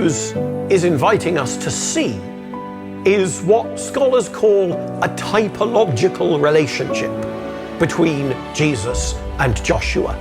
Hebrews is inviting us to see is what scholars call a typological relationship between Jesus and Joshua.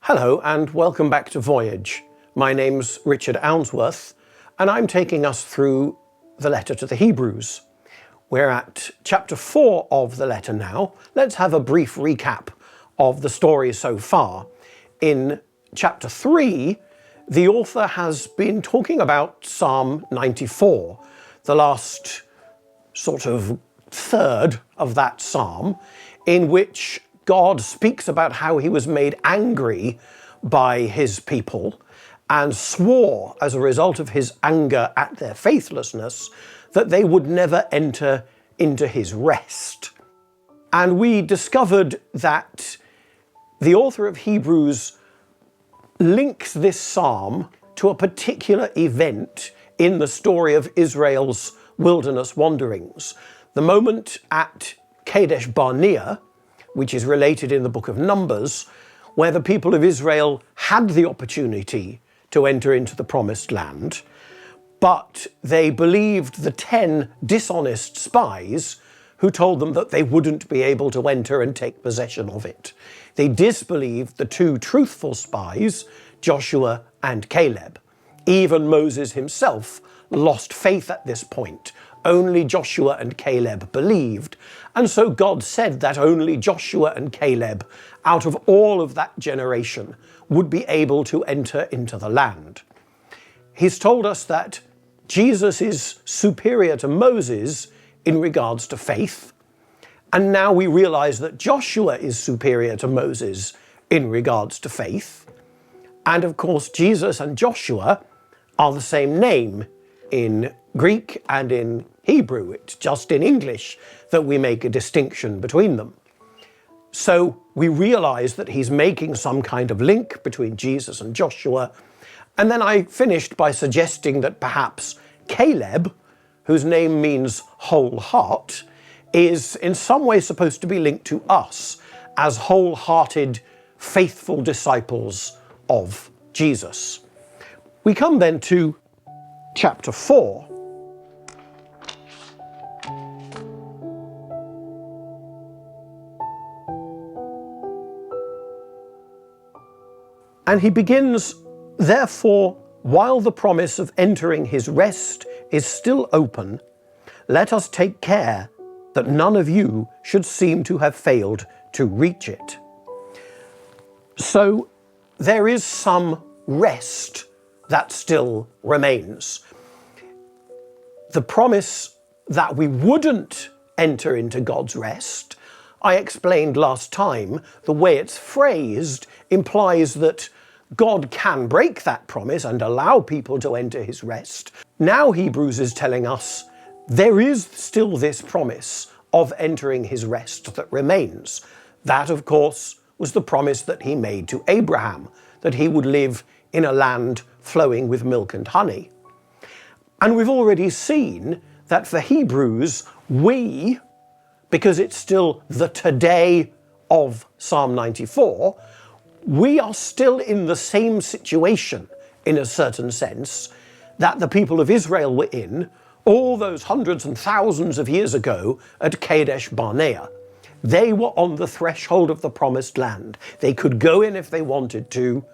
Hello and welcome back to Voyage. My name's Richard Ounsworth and I'm taking us through the letter to the Hebrews. We're at chapter 4 of the letter now. Let's have a brief recap of the story so far. In chapter 3, the author has been talking about Psalm 94, the last sort of third of that psalm, in which God speaks about how he was made angry by his people and swore as a result of his anger at their faithlessness that they would never enter into his rest. And we discovered that the author of Hebrews links this psalm to a particular event in the story of Israel's wilderness wanderings. The moment at Kadesh Barnea, which is related in the book of Numbers, where the people of Israel had the opportunity to enter into the promised land, but they believed the 10 dishonest spies who told them that they wouldn't be able to enter and take possession of it. They disbelieved the 2 truthful spies, Joshua and Caleb. Even Moses himself lost faith at this point. Only Joshua and Caleb believed. And so God said that only Joshua and Caleb, out of all of that generation, would be able to enter into the land. He's told us that Jesus is superior to Moses in regards to faith. And now we realize that Joshua is superior to Moses in regards to faith. And of course, Jesus and Joshua are the same name in Greek and in Hebrew. It's just in English that we make a distinction between them. So we realize that he's making some kind of link between Jesus and Joshua. And then I finished by suggesting that perhaps Caleb, whose name means whole heart, is in some way supposed to be linked to us as wholehearted, faithful disciples of Jesus. We come then to chapter 4. And he begins, "Therefore, while the promise of entering his rest is still open, let us take care that none of you should seem to have failed to reach it." So there is some rest that still remains. The promise that we wouldn't enter into God's rest, I explained last time, the way it's phrased implies that God can break that promise and allow people to enter his rest. Now Hebrews is telling us there is still this promise of entering his rest that remains. That, of course, was the promise that he made to Abraham, that he would live in a land flowing with milk and honey. And we've already seen that for Hebrews, because it's still the today of Psalm 94, we are still in the same situation, in a certain sense, that the people of Israel were in all those hundreds and thousands of years ago at Kadesh Barnea. They were on the threshold of the promised land. They could go in if they wanted to,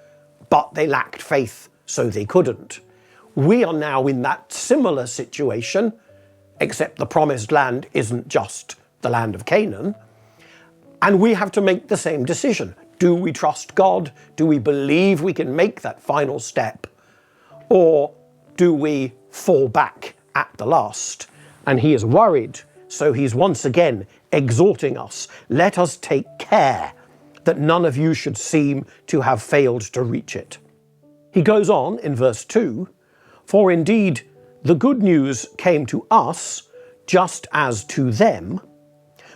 but they lacked faith, so they couldn't. We are now in that similar situation, except the promised land isn't just the land of Canaan, and we have to make the same decision. Do we trust God? Do we believe we can make that final step? Or do we fall back at the last? And he is worried, so he's once again exhorting us. Let us take care that none of you should seem to have failed to reach it. He goes on in verse 2, "For indeed the good news came to us just as to them,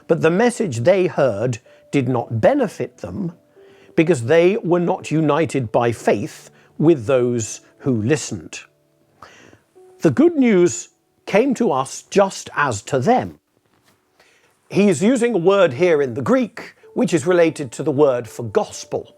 but the message they heard did not benefit them, because they were not united by faith with those who listened." The good news came to us just as to them. He's using a word here in the Greek which is related to the word for gospel.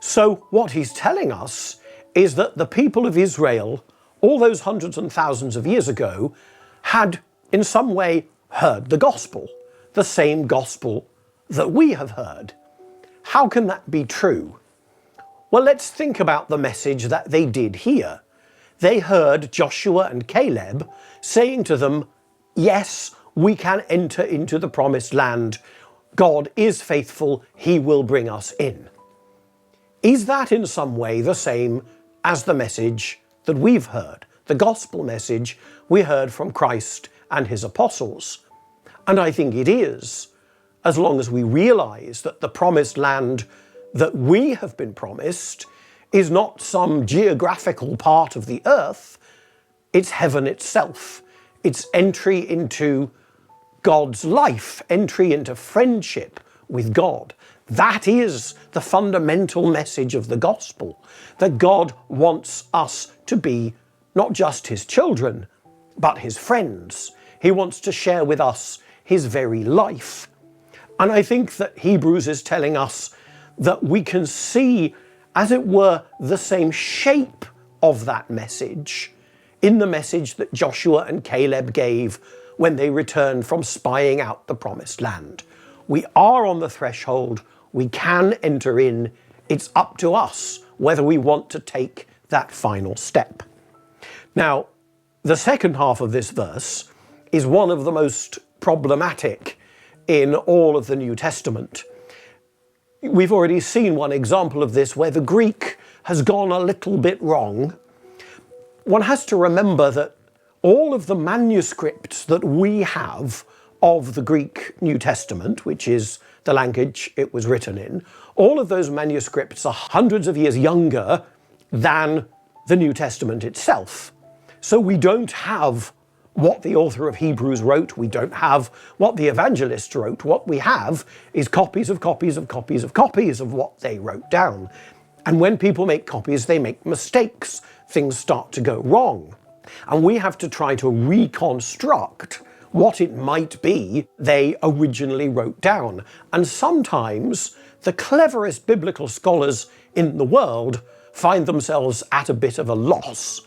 So what he's telling us is that the people of Israel, all those hundreds and thousands of years ago, had in some way heard the gospel, the same gospel that we have heard. How can that be true? Well, let's think about the message that they did hear. They heard Joshua and Caleb saying to them, yes, we can enter into the promised land. God is faithful, he will bring us in. Is that in some way the same as the message that we've heard, the gospel message we heard from Christ and his apostles? And I think it is, as long as we realize that the promised land that we have been promised is not some geographical part of the earth, it's heaven itself. It's entry into God's life, entry into friendship with God. That is the fundamental message of the gospel, that God wants us to be not just his children, but his friends. He wants to share with us his very life. And I think that Hebrews is telling us that we can see, as it were, the same shape of that message in the message that Joshua and Caleb gave when they returned from spying out the promised land. We are on the threshold. We can enter in. It's up to us whether we want to take that final step. Now, the second half of this verse is one of the most problematic in all of the New Testament. We've already seen one example of this where the Greek has gone a little bit wrong. One has to remember that all of the manuscripts that we have of the Greek New Testament, which is the language it was written in, all of those manuscripts are hundreds of years younger than the New Testament itself. So we don't have what the author of Hebrews wrote. We don't have what the evangelists wrote. What we have is copies of copies of copies of copies of what they wrote down. And when people make copies, they make mistakes. Things start to go wrong. And we have to try to reconstruct what it might be they originally wrote down. And sometimes the cleverest biblical scholars in the world find themselves at a bit of a loss.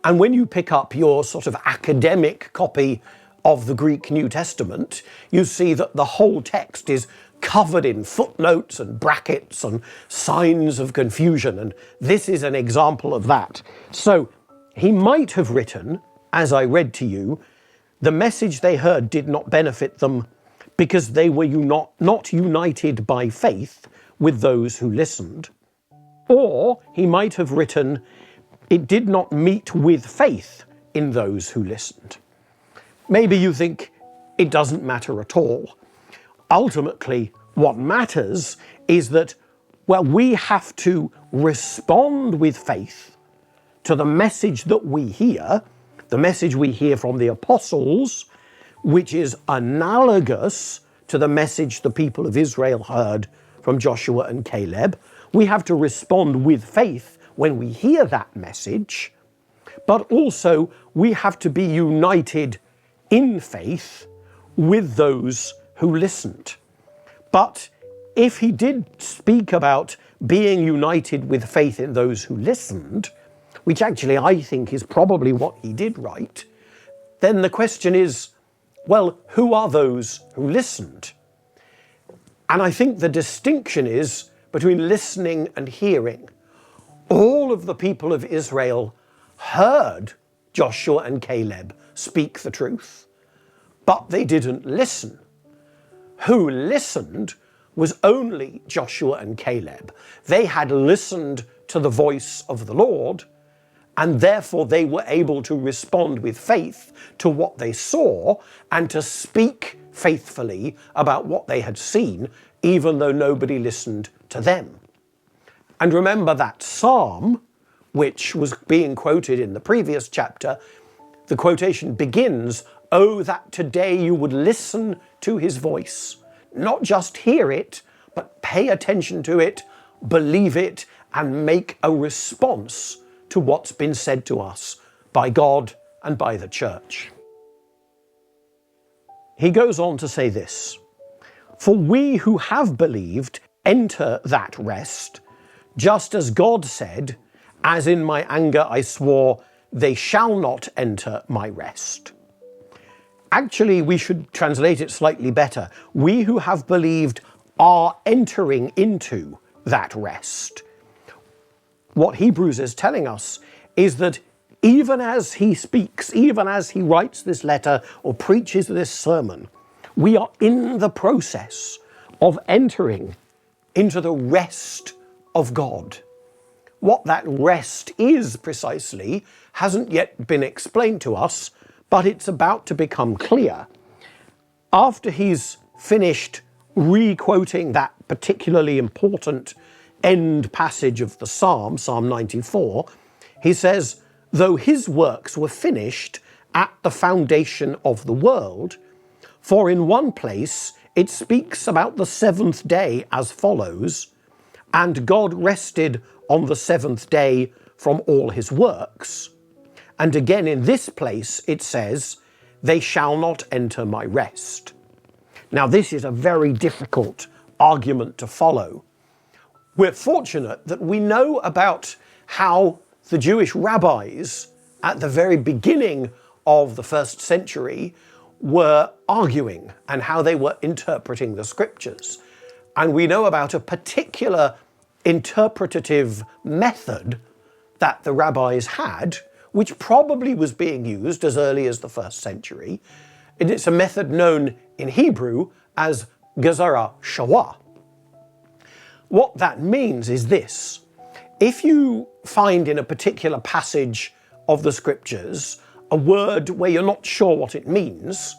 And when you pick up your sort of academic copy of the Greek New Testament, you see that the whole text is covered in footnotes and brackets and signs of confusion. And this is an example of that. So he might have written, as I read to you, the message they heard did not benefit them because they were not united by faith with those who listened. Or he might have written, it did not meet with faith in those who listened. Maybe you think it doesn't matter at all. Ultimately, what matters is that, well, we have to respond with faith to the message that we hear, the message we hear from the apostles, which is analogous to the message the people of Israel heard from Joshua and Caleb. We have to respond with faith when we hear that message, but also we have to be united in faith with those who listened. But if he did speak about being united with faith in those who listened, which actually I think is probably what he did write, then the question is, well, who are those who listened? And I think the distinction is between listening and hearing. All of the people of Israel heard Joshua and Caleb speak the truth, but they didn't listen. Who listened was only Joshua and Caleb. They had listened to the voice of the Lord, and therefore they were able to respond with faith to what they saw and to speak faithfully about what they had seen, even though nobody listened to them. And remember that psalm which was being quoted in the previous chapter, the quotation begins, "Oh, that today you would listen to his voice, not just hear it, but pay attention to it, believe it, and make a response to what's been said to us by God and by the church." He goes on to say this, "For we who have believed enter that rest, just as God said, 'As in my anger I swore, they shall not enter my rest.'" Actually, we should translate it slightly better. We who have believed are entering into that rest. What Hebrews is telling us is that even as he speaks, even as he writes this letter or preaches this sermon, we are in the process of entering into the rest of God. What that rest is precisely hasn't yet been explained to us, but it's about to become clear. After he's finished re-quoting that particularly important end passage of the Psalm, Psalm 94, he says, "Though his works were finished at the foundation of the world," for in one place it speaks about the seventh day as follows, "And God rested on the seventh day from all his works." And again in this place it says, "They shall not enter my rest." Now this is a very difficult argument to follow. We're fortunate that we know about how the Jewish rabbis at the very beginning of the first century were arguing and how they were interpreting the scriptures. And we know about a particular interpretative method that the rabbis had, which probably was being used as early as the first century. And it's a method known in Hebrew as Gezerah Shawah. What that means is this. If you find in a particular passage of the scriptures a word where you're not sure what it means,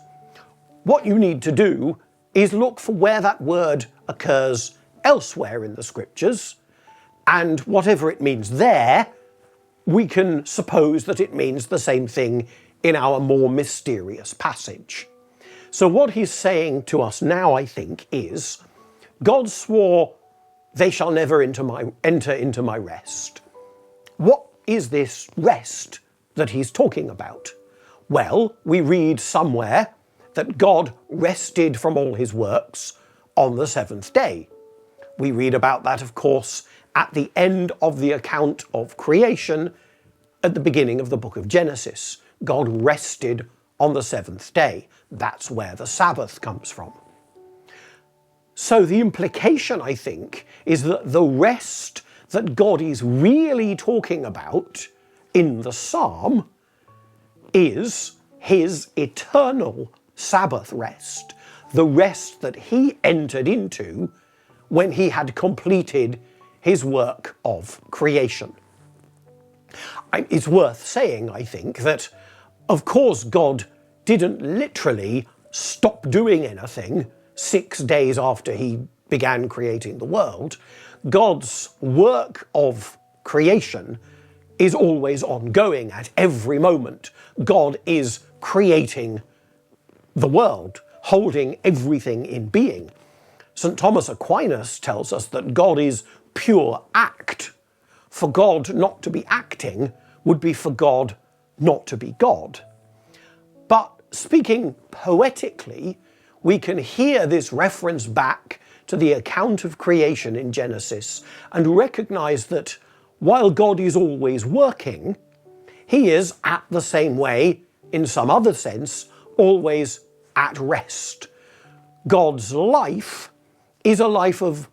what you need to do is look for where that word occurs elsewhere in the scriptures, and whatever it means there, we can suppose that it means the same thing in our more mysterious passage. So what he's saying to us now, I think, is God swore, "They shall never enter into my rest." What is this rest that he's talking about? Well, we read somewhere that God rested from all his works on the seventh day. We read about that, of course, at the end of the account of creation at the beginning of the book of Genesis. God rested on the seventh day. That's where the Sabbath comes from. So the implication, I think, is that the rest that God is really talking about in the Psalm is his eternal Sabbath rest, the rest that he entered into when he had completed his work of creation. It's worth saying, I think, that of course God didn't literally stop doing anything 6 days after he began creating the world. God's work of creation is always ongoing at every moment. God is creating the world, holding everything in being. St. Thomas Aquinas tells us that God is pure act. For God not to be acting would be for God not to be God. But speaking poetically, we can hear this reference back to the account of creation in Genesis and recognize that while God is always working, he is at the same way, in some other sense, always at rest. God's life is a life of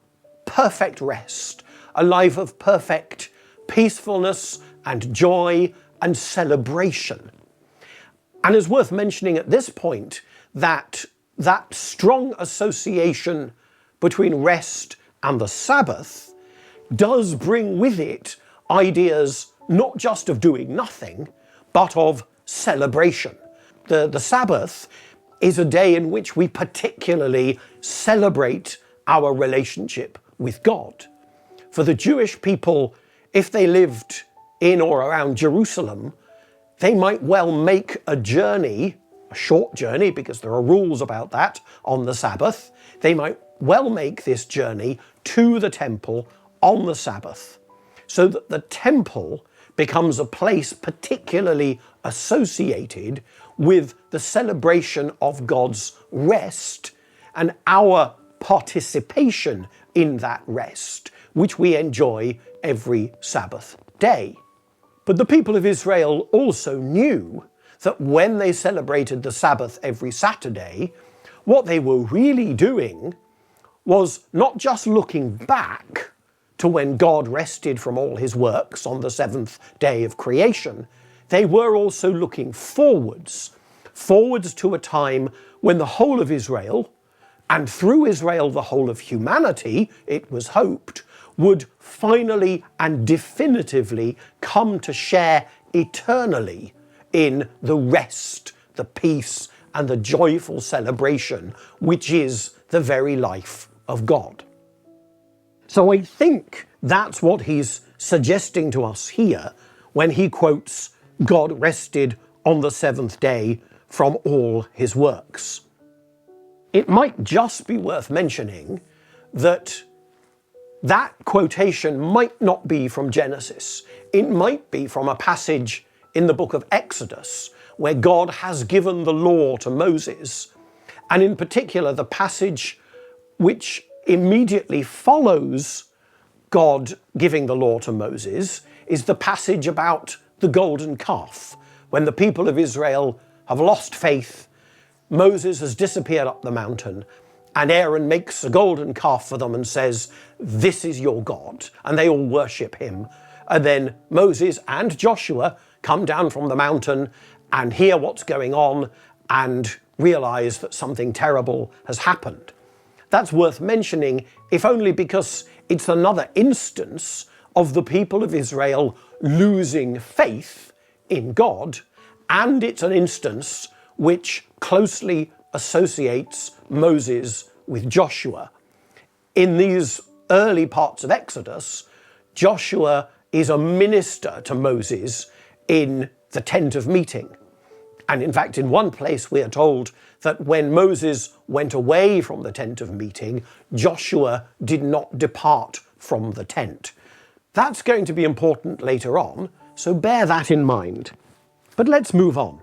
perfect rest, a life of perfect peacefulness and joy and celebration. And it's worth mentioning at this point that that strong association between rest and the Sabbath does bring with it ideas not just of doing nothing, but of celebration. The Sabbath is a day in which we particularly celebrate our relationship with God. For the Jewish people, if they lived in or around Jerusalem, they might well make a journey, a short journey, because there are rules about that on the Sabbath. They might well make this journey to the temple on the Sabbath, so that the temple becomes a place particularly associated with the celebration of God's rest and our participation in that rest, which we enjoy every Sabbath day. But the people of Israel also knew that when they celebrated the Sabbath every Saturday, what they were really doing was not just looking back to when God rested from all his works on the seventh day of creation. They were also looking forwards to a time when the whole of Israel, and through Israel the whole of humanity, it was hoped, would finally and definitively come to share eternally in the rest, the peace, and the joyful celebration, which is the very life of God. So I think that's what he's suggesting to us here when he quotes, God rested on the seventh day from all his works. It might just be worth mentioning that that quotation might not be from Genesis. It might be from a passage in the book of Exodus, where God has given the law to Moses, and in particular the passage which immediately follows God giving the law to Moses is the passage about the golden calf. When the people of Israel have lost faith, Moses has disappeared up the mountain, and Aaron makes a golden calf for them and says, "This is your God," and they all worship him. And then Moses and Joshua come down from the mountain and hear what's going on and realize that something terrible has happened. That's worth mentioning, if only because it's another instance of the people of Israel losing faith in God, and it's an instance which closely associates Moses with Joshua. In these early parts of Exodus, Joshua is a minister to Moses in the tent of meeting. And in fact, in one place we are told that when Moses went away from the tent of meeting, Joshua did not depart from the tent. That's going to be important later on, so bear that in mind. But let's move on.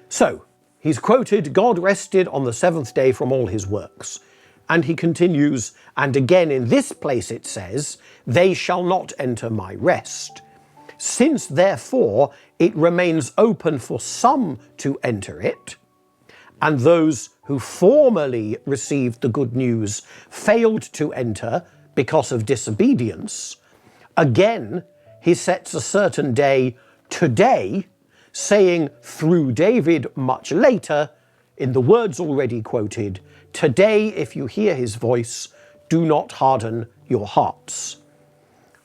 So, he's quoted, God rested on the seventh day from all his works. And he continues, and again in this place it says, they shall not enter my rest. Since therefore it remains open for some to enter it, and those who formerly received the good news failed to enter because of disobedience, again he sets a certain day, today, saying through David much later, in the words already quoted, today if you hear his voice, do not harden your hearts.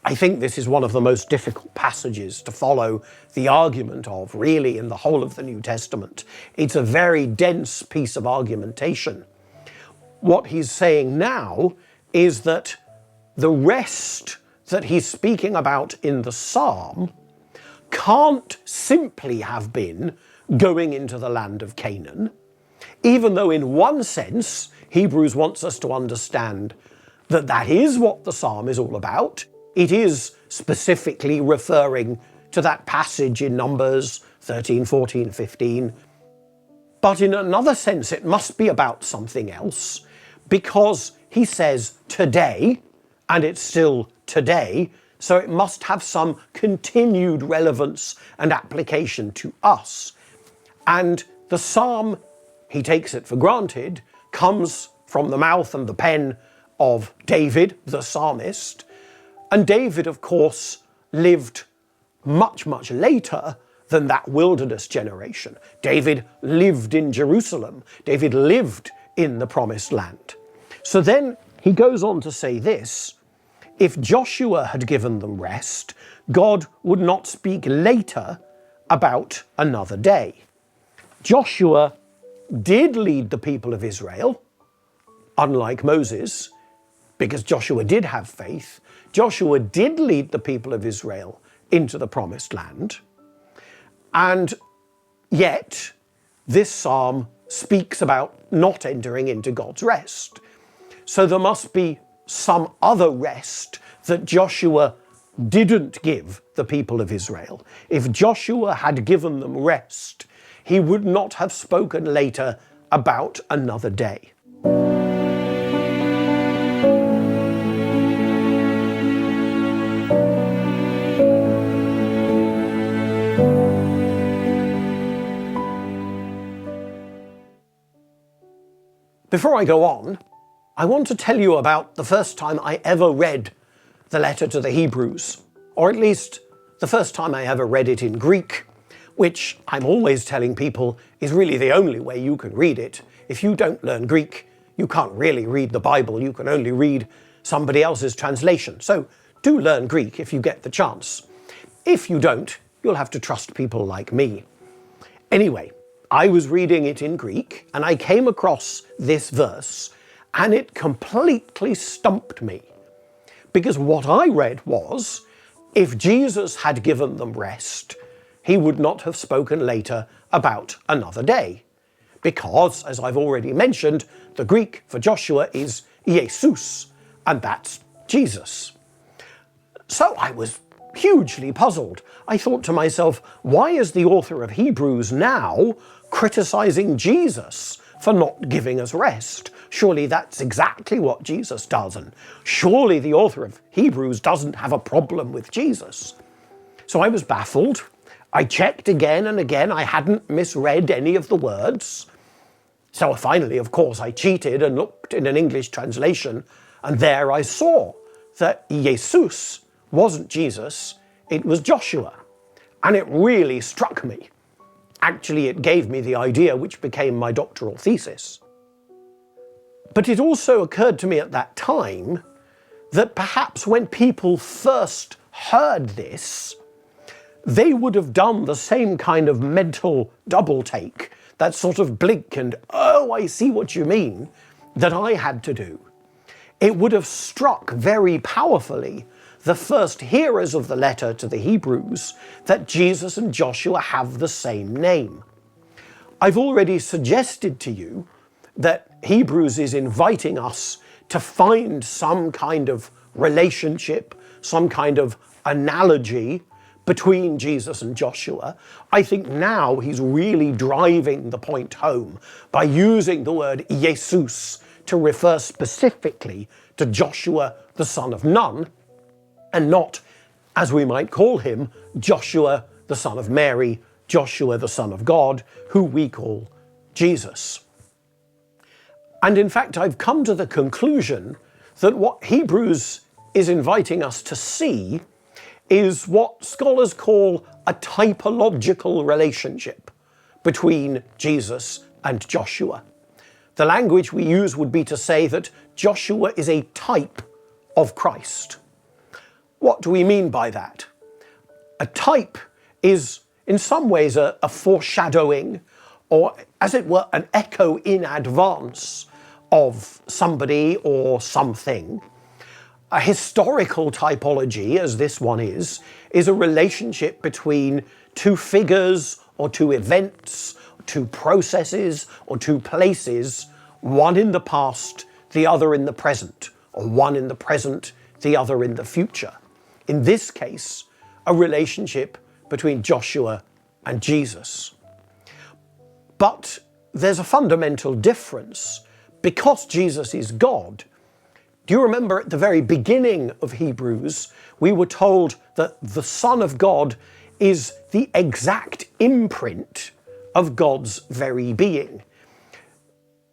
I think this is one of the most difficult passages to follow the argument of, really, in the whole of the New Testament. It's a very dense piece of argumentation. What he's saying now is that the rest that he's speaking about in the psalm can't simply have been going into the land of Canaan, even though in one sense Hebrews wants us to understand that that is what the psalm is all about. It is specifically referring to that passage in Numbers 13, 14, 15. But in another sense, it must be about something else, because he says today, and it's still today, so it must have some continued relevance and application to us. And the psalm, he takes it for granted, comes from the mouth and the pen of David, the psalmist. And David, of course, lived much, much later than that wilderness generation. David lived in Jerusalem. David lived in the promised land. So then he goes on to say this, if Joshua had given them rest, God would not speak later about another day. Joshua did lead the people of Israel, unlike Moses, because Joshua did have faith. Joshua did lead the people of Israel into the promised land. And yet, this psalm speaks about not entering into God's rest. So there must be some other rest that Joshua didn't give the people of Israel. If Joshua had given them rest, he would not have spoken later about another day. Before I go on, I want to tell you about the first time I ever read the letter to the Hebrews, or at least the first time I ever read it in Greek, which I'm always telling people is really the only way you can read it. If you don't learn Greek, you can't really read the Bible, you can only read somebody else's translation. So do learn Greek if you get the chance. If you don't, you'll have to trust people like me. Anyway, I was reading it in Greek and I came across this verse and it completely stumped me. Because what I read was, if Jesus had given them rest, he would not have spoken later about another day. Because, as I've already mentioned, the Greek for Joshua is Jesus, and that's Jesus. So I was hugely puzzled. I thought to myself, why is the author of Hebrews now criticizing Jesus for not giving us rest? Surely that's exactly what Jesus does, and surely the author of Hebrews doesn't have a problem with Jesus. So I was baffled. I checked again and again. I hadn't misread any of the words. So finally, of course, I cheated and looked in an English translation, and there I saw that Jesus wasn't Jesus, it was Joshua. And it really struck me. Actually, it gave me the idea which became my doctoral thesis. But it also occurred to me at that time that perhaps when people first heard this, they would have done the same kind of mental double take, that sort of blink and, oh, I see what you mean, that I had to do. It would have struck very powerfully the first hearers of the letter to the Hebrews that Jesus and Joshua have the same name. I've already suggested to you that Hebrews is inviting us to find some kind of relationship, some kind of analogy between Jesus and Joshua. I think now he's really driving the point home by using the word Jesus to refer specifically to Joshua, the son of Nun, and not, as we might call him, Joshua, the son of Mary, Joshua, the son of God, who we call Jesus. And in fact, I've come to the conclusion that what Hebrews is inviting us to see is what scholars call a typological relationship between Jesus and Joshua. The language we use would be to say that Joshua is a type of Christ. What do we mean by that? A type is in some ways a foreshadowing, or as it were, an echo in advance of somebody or something. A historical typology, as this one is a relationship between two figures or two events, two processes or two places, one in the past, the other in the present, or one in the present, the other in the future. In this case, a relationship between Joshua and Jesus. But there's a fundamental difference. Because Jesus is God, do you remember at the very beginning of Hebrews, we were told that the Son of God is the exact imprint of God's very being.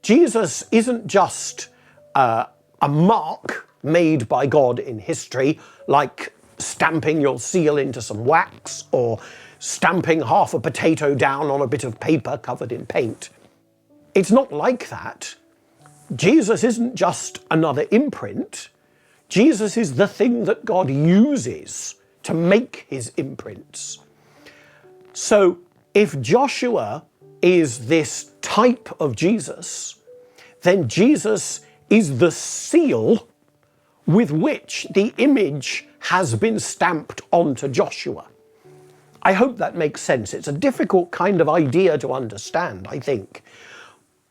Jesus isn't just a mark made by God in history, like stamping your seal into some wax or stamping half a potato down on a bit of paper covered in paint. It's not like that. Jesus isn't just another imprint. Jesus is the thing that God uses to make his imprints. So if Joshua is this type of Jesus, then Jesus is the seal with which the image has been stamped onto Joshua. I hope that makes sense. It's a difficult kind of idea to understand, I think.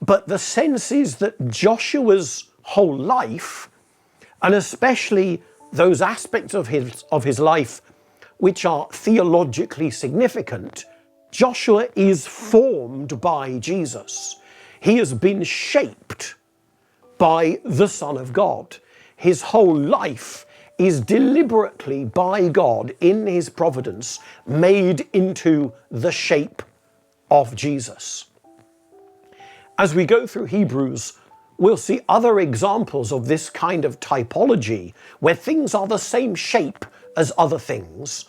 But the sense is that Joshua's whole life, and especially those aspects of his life which are theologically significant, Joshua is formed by Jesus. He has been shaped by the Son of God. His whole life is deliberately by God in his providence made into the shape of Jesus. As we go through Hebrews, we'll see other examples of this kind of typology where things are the same shape as other things,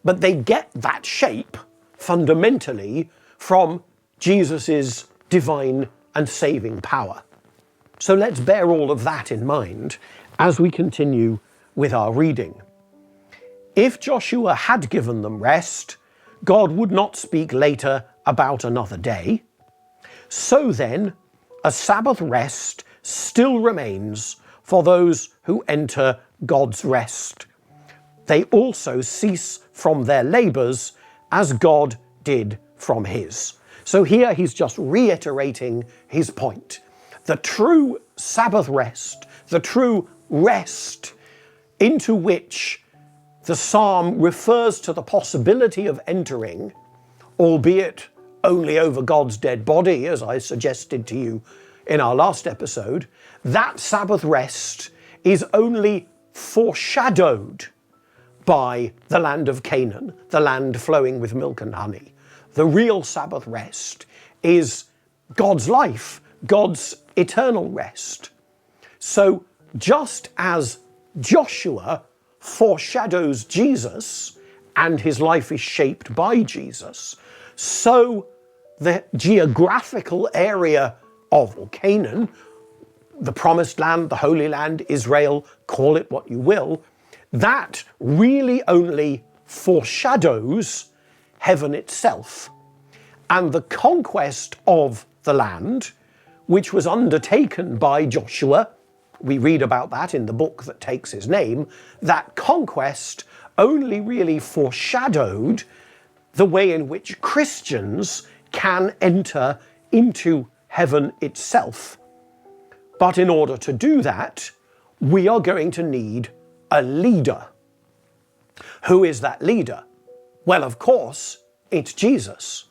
but they get that shape fundamentally from Jesus's divine and saving power. So let's bear all of that in mind as we continue with our reading. If Joshua had given them rest, God would not speak later about another day. So then, a Sabbath rest still remains for those who enter God's rest. They also cease from their labours as God did from his. So here he's just reiterating his point. The true Sabbath rest, the true rest into which the psalm refers to the possibility of entering, albeit only over God's dead body, as I suggested to you in our last episode, that Sabbath rest is only foreshadowed by the land of Canaan, the land flowing with milk and honey. The real Sabbath rest is God's life, God's eternal rest. So just as Joshua foreshadows Jesus and his life is shaped by Jesus, so the geographical area of Canaan, the promised land, the Holy Land, Israel, call it what you will, that really only foreshadows heaven itself. And the conquest of the land, which was undertaken by Joshua, we read about that in the book that takes his name, that conquest only really foreshadowed the way in which Christians can enter into heaven itself. But in order to do that, we are going to need a leader. Who is that leader? Well, of course, it's Jesus.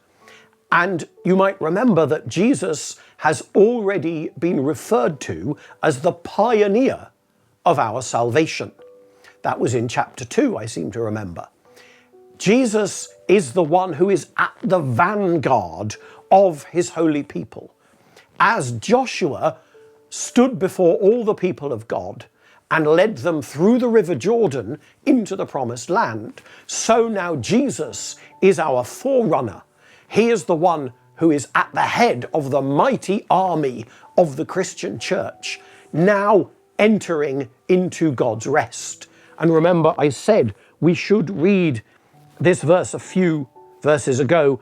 And you might remember that Jesus has already been referred to as the pioneer of our salvation. That was in chapter 2, I seem to remember. Jesus is the one who is at the vanguard of his holy people. As Joshua stood before all the people of God and led them through the river Jordan into the promised land, so now Jesus is our forerunner. He is the one who is at the head of the mighty army of the Christian church, now entering into God's rest. And remember, I said we should read this verse a few verses ago.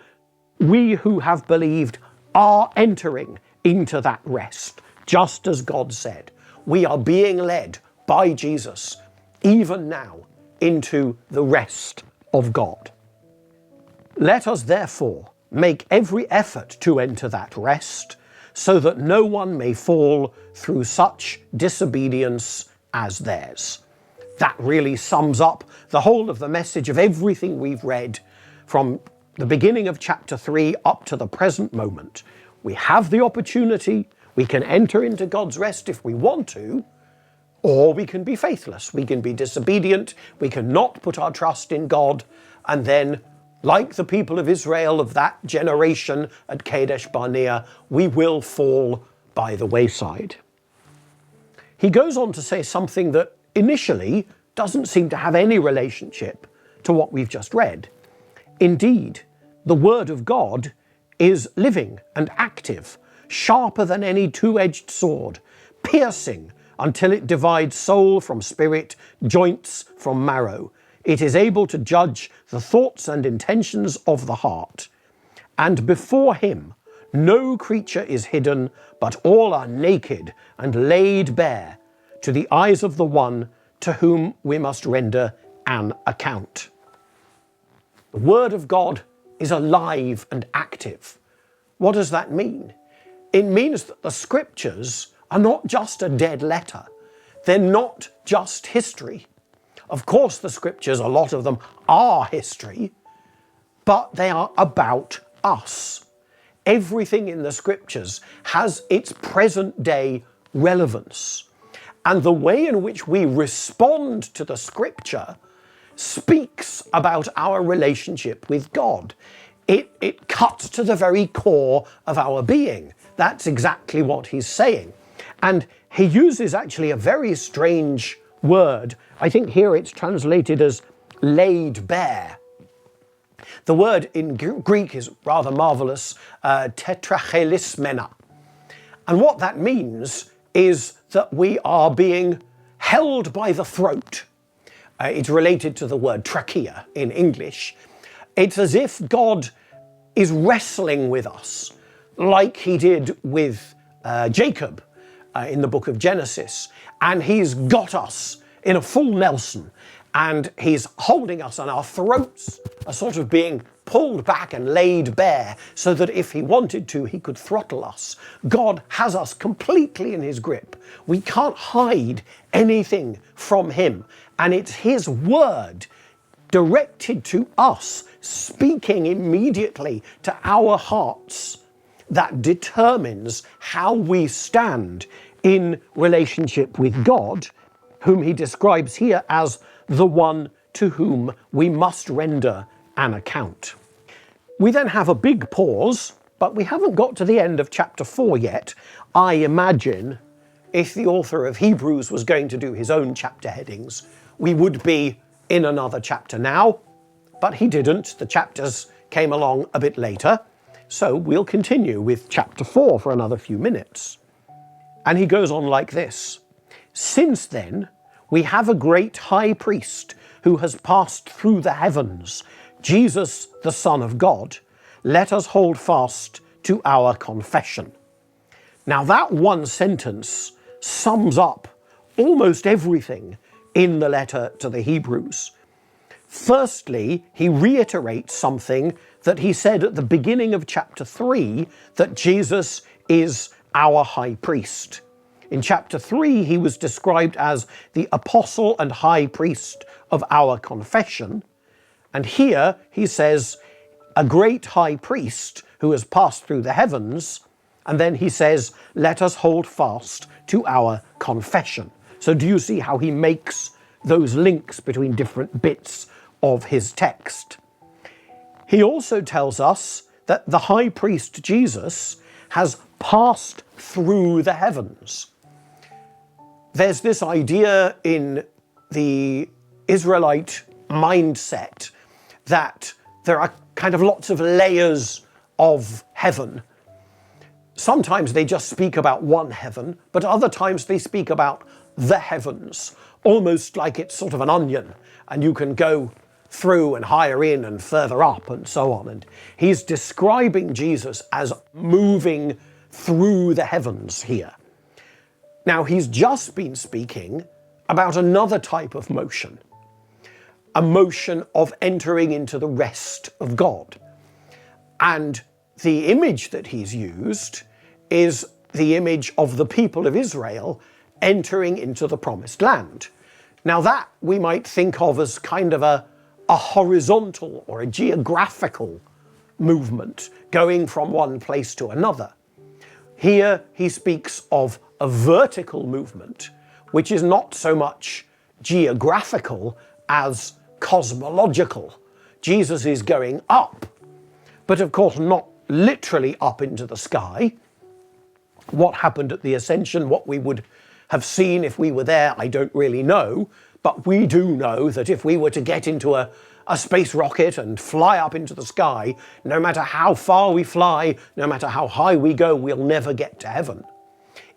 We who have believed are entering into that rest, just as God said. We are being led by Jesus, even now, into the rest of God. Let us therefore make every effort to enter that rest, so that no one may fall through such disobedience as theirs. That really sums up the whole of the message of everything we've read from the beginning of chapter 3 up to the present moment. We have the opportunity, we can enter into God's rest if we want to, or we can be faithless, we can be disobedient, we can not put our trust in God, and then, like the people of Israel of that generation at Kadesh Barnea, we will fall by the wayside. He goes on to say something that initially doesn't seem to have any relationship to what we've just read. Indeed, the Word of God is living and active, sharper than any two-edged sword, piercing until it divides soul from spirit, joints from marrow. It is able to judge the thoughts and intentions of the heart. And before him no creature is hidden, but all are naked and laid bare. to the eyes of the one to whom we must render an account. The Word of God is alive and active. What does that mean? It means that the Scriptures are not just a dead letter. They're not just history. Of course, the Scriptures, a lot of them, are history, but they are about us. Everything in the Scriptures has its present day relevance. And the way in which we respond to the Scripture speaks about our relationship with God. It cuts to the very core of our being. That's exactly what he's saying. And he uses actually a very strange word. I think here it's translated as laid bare. The word in Greek is rather marvelous, tetrachelismena. And what that means is that we are being held by the throat. It's related to the word trachea in English. It's as if God is wrestling with us, like he did with Jacob in the book of Genesis. And he's got us in a full Nelson, and he's holding us, and our throats are sort of being pulled back and laid bare so that if he wanted to, he could throttle us. God has us completely in his grip. We can't hide anything from him. And it's his word directed to us, speaking immediately to our hearts, that determines how we stand in relationship with God, whom he describes here as the one to whom we must render an account. We then have a big pause, but we haven't got to the end of chapter 4 yet. I imagine if the author of Hebrews was going to do his own chapter headings, we would be in another chapter now, but he didn't. The chapters came along a bit later, so we'll continue with chapter 4 for another few minutes. And he goes on like this. Since then, we have a great high priest who has passed through the heavens, Jesus, the Son of God. Let us hold fast to our confession. Now that one sentence sums up almost everything in the letter to the Hebrews. Firstly, he reiterates something that he said at the beginning of chapter 3, that Jesus is our high priest. In chapter 3, he was described as the apostle and high priest of our confession. And here he says, a great high priest who has passed through the heavens. And then he says, let us hold fast to our confession. So do you see how he makes those links between different bits of his text? He also tells us that the high priest Jesus has passed through the heavens. There's this idea in the Israelite mindset that there are kind of lots of layers of heaven. Sometimes they just speak about one heaven, but other times they speak about the heavens, almost like it's sort of an onion, and you can go through and higher in and further up and so on. And he's describing Jesus as moving through the heavens here. Now, he's just been speaking about another type of motion, a motion of entering into the rest of God. And the image that he's used is the image of the people of Israel entering into the promised land. Now that we might think of as kind of a horizontal or a geographical movement going from one place to another. Here he speaks of a vertical movement, which is not so much geographical as cosmological. Jesus is going up, but of course not literally up into the sky. What happened at the ascension, what we would have seen if we were there, I don't really know, but we do know that if we were to get into a space rocket and fly up into the sky, no matter how far we fly, no matter how high we go, we'll never get to heaven.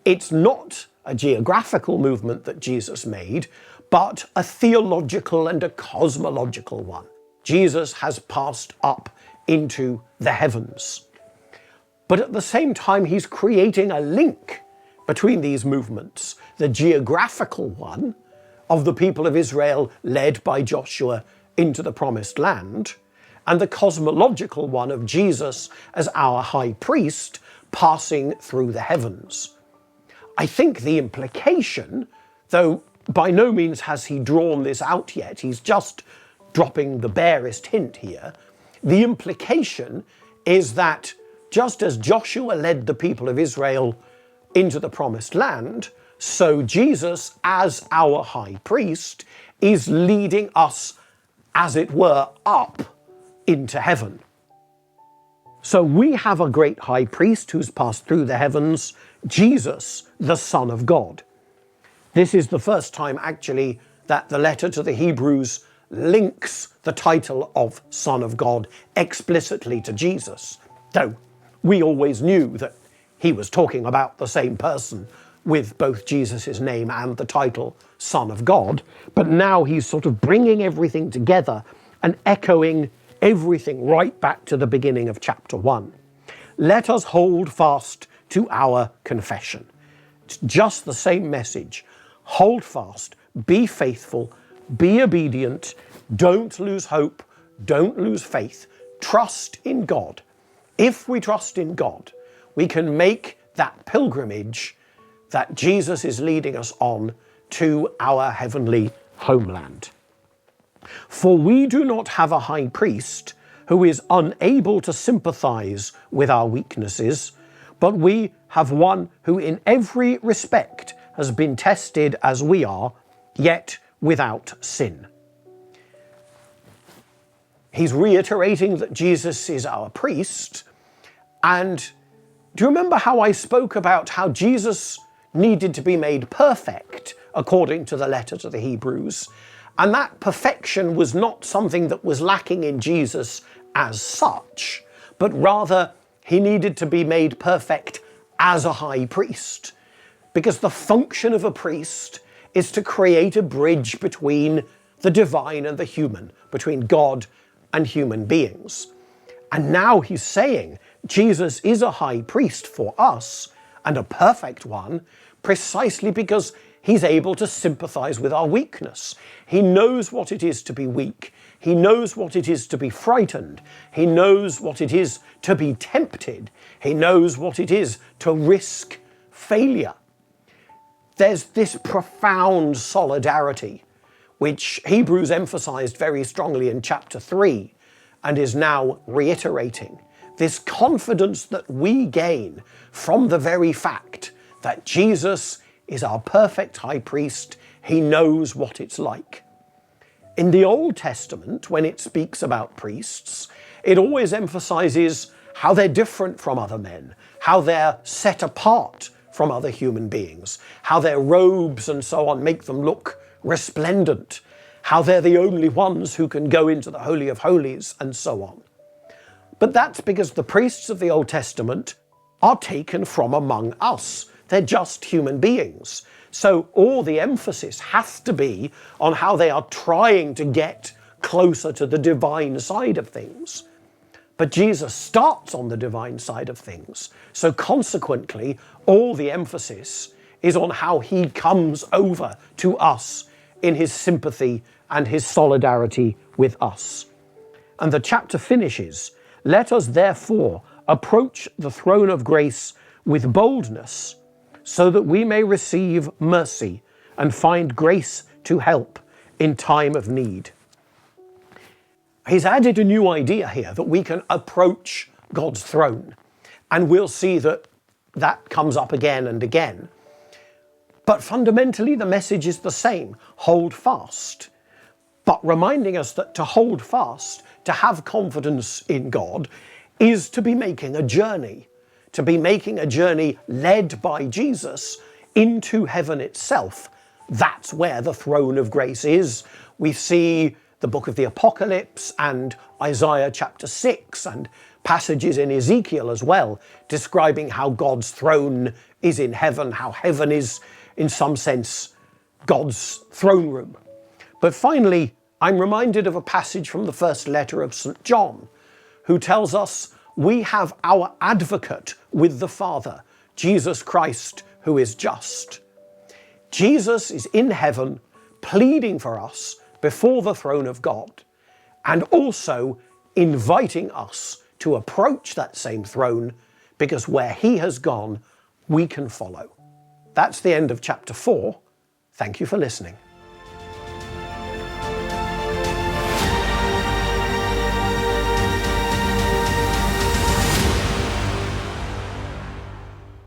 It's not a geographical movement that Jesus made, but a theological and a cosmological one. Jesus has passed up into the heavens. But at the same time, he's creating a link between these movements, the geographical one of the people of Israel led by Joshua into the promised land, and the cosmological one of Jesus as our high priest passing through the heavens. I think the implication, though by no means has he drawn this out yet, he's just dropping the barest hint here, the implication is that just as Joshua led the people of Israel into the promised land, so Jesus, as our high priest, is leading us, as it were, up into heaven. So we have a great high priest who's passed through the heavens, Jesus, the Son of God. This is the first time, actually, that the letter to the Hebrews links the title of Son of God explicitly to Jesus, though we always knew that he was talking about the same person with both Jesus' name and the title Son of God. But now he's sort of bringing everything together and echoing everything right back to the beginning of chapter 1. Let us hold fast to our confession. It's just the same message. Hold fast, be faithful, be obedient, don't lose hope, don't lose faith, trust in God. If we trust in God, we can make that pilgrimage that Jesus is leading us on to our heavenly homeland. For we do not have a high priest who is unable to sympathize with our weaknesses, but we have one who in every respect has been tested as we are, yet without sin. He's reiterating that Jesus is our priest. And do you remember how I spoke about how Jesus needed to be made perfect according to the letter to the Hebrews? And that perfection was not something that was lacking in Jesus as such, but rather he needed to be made perfect as a high priest. Because the function of a priest is to create a bridge between the divine and the human, between God and human beings. And now he's saying Jesus is a high priest for us, and a perfect one, precisely because he's able to sympathize with our weakness. He knows what it is to be weak. He knows what it is to be frightened. He knows what it is to be tempted. He knows what it is to risk failure. There's this profound solidarity, which Hebrews emphasized very strongly in chapter 3 and is now reiterating. This confidence that we gain from the very fact that Jesus is our perfect high priest. He knows what it's like. In the Old Testament, when it speaks about priests, it always emphasizes how they're different from other men, how they're set apart from other human beings, how their robes and so on make them look resplendent, how they're the only ones who can go into the Holy of Holies, and so on. But that's because the priests of the Old Testament are taken from among us. They're just human beings. So all the emphasis has to be on how they are trying to get closer to the divine side of things. But Jesus starts on the divine side of things. So consequently, all the emphasis is on how he comes over to us in his sympathy and his solidarity with us. And the chapter finishes, "Let us therefore approach the throne of grace with boldness, so that we may receive mercy and find grace to help in time of need." He's added a new idea here, that we can approach God's throne. And we'll see that that comes up again and again. But fundamentally, the message is the same: hold fast. But reminding us that to hold fast, to have confidence in God, is to be making a journey. To be making a journey led by Jesus into heaven itself. That's where the throne of grace is. We see the book of the Apocalypse and Isaiah chapter 6 and passages in Ezekiel as well, describing how God's throne is in heaven, how heaven is, in some sense, God's throne room. But finally, I'm reminded of a passage from the first letter of St. John, who tells us we have our advocate with the Father, Jesus Christ, who is just. Jesus is in heaven pleading for us before the throne of God, and also inviting us to approach that same throne, because where he has gone, we can follow. That's the end of chapter 4. Thank you for listening.